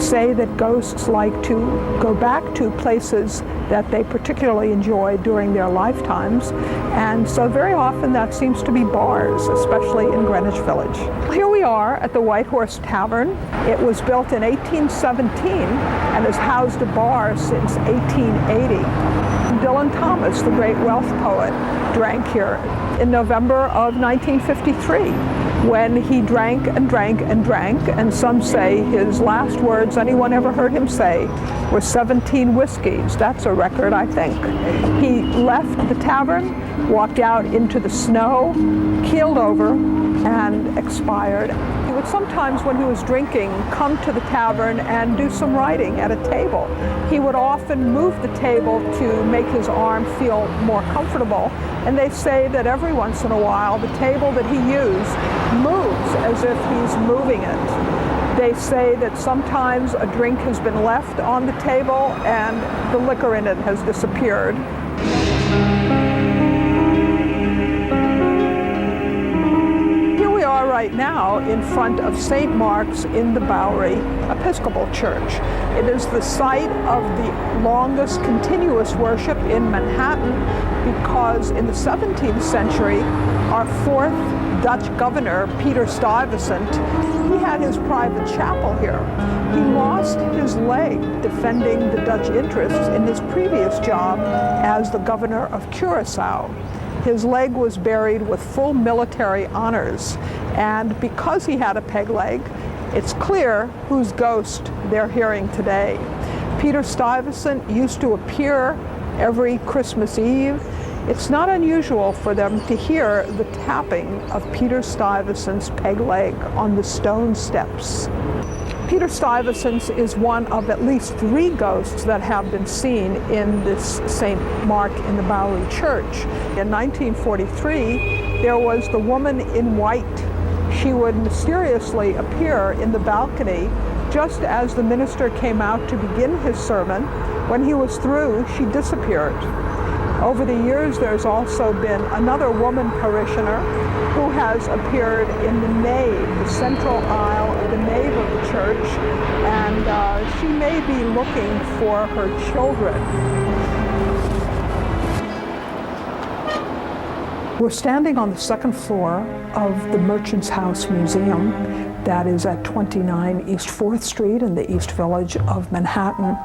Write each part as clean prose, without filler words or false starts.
say that ghosts like to go back to places that they particularly enjoyed during their lifetimes, and so very often that seems to be bars, especially in Greenwich Village. Here we are at the White Horse Tavern. It was built in 1817 and has housed a bar since 1880. Dylan Thomas, the great Welsh poet, drank here in November of 1953 when he drank and drank and drank, and some say his last words anyone ever heard him say were 17 whiskeys. That's a record, I think. He left the tavern, walked out into the snow, keeled over, and expired. He would sometimes, when he was drinking, come to the tavern and do some writing at a table. He would often move the table to make his arm feel more comfortable, and they say that every once in a while the table that he used moves as if he's moving it. They say that sometimes a drink has been left on the table and the liquor in it has disappeared. Right now in front of St. Mark's in the Bowery Episcopal Church. It is the site of the longest continuous worship in Manhattan because in the 17th century, our fourth Dutch governor, Peter Stuyvesant, he had his private chapel here. He lost his leg defending the Dutch interests in his previous job as the governor of Curaçao. His leg was buried with full military honors, and because he had a peg leg, it's clear whose ghost they're hearing today. Peter Stuyvesant used to appear every Christmas Eve. It's not unusual for them to hear the tapping of Peter Stuyvesant's peg leg on the stone steps. Peter Stuyvesant is one of at least 3 ghosts that have been seen in this St. Mark in the Bowery Church. In 1943, there was the woman in white. She would mysteriously appear in the balcony just as the minister came out to begin his sermon. When he was through, she disappeared. Over the years, there's also been another woman parishioner who has appeared in the nave, the central aisle of the nave of the church, and she may be looking for her children. We're standing on the second floor of the Merchant's House Museum that is at 29 East 4th Street in the East Village of Manhattan.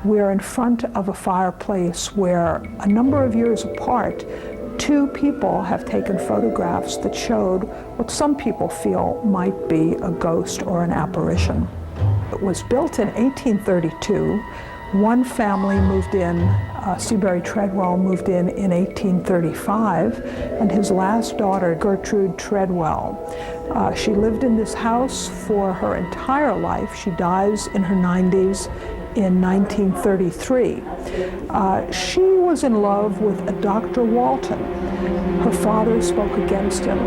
We're in front of a fireplace where a number of years apart, 2 people have taken photographs that showed what some people feel might be a ghost or an apparition. It was built in 1832. One family moved in, Seabury Treadwell moved in 1835, and his last daughter, Gertrude Treadwell. She lived in this house for her entire life. She dies in her 90s in 1933. She was in love with a Dr. Walton. Her father spoke against him,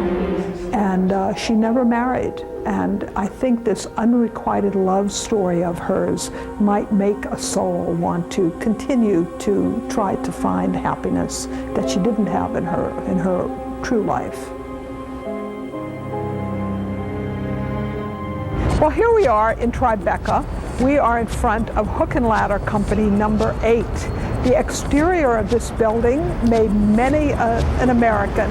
and she never married. And I think this unrequited love story of hers might make a soul want to continue to try to find happiness that she didn't have in her true life. Well, here we are in Tribeca. We are in front of Hook and Ladder Company number 8. The exterior of this building made many an American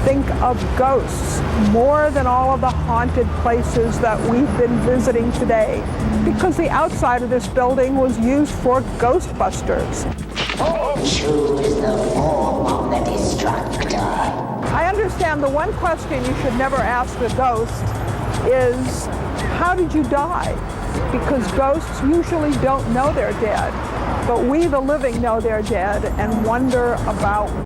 think of ghosts more than all of the haunted places that we've been visiting today, because the outside of this building was used for Ghostbusters. Choose the form of the destructor. I understand the one question you should never ask a ghost is, how did you die? Because ghosts usually don't know they're dead, but we, the living, know they're dead and wonder about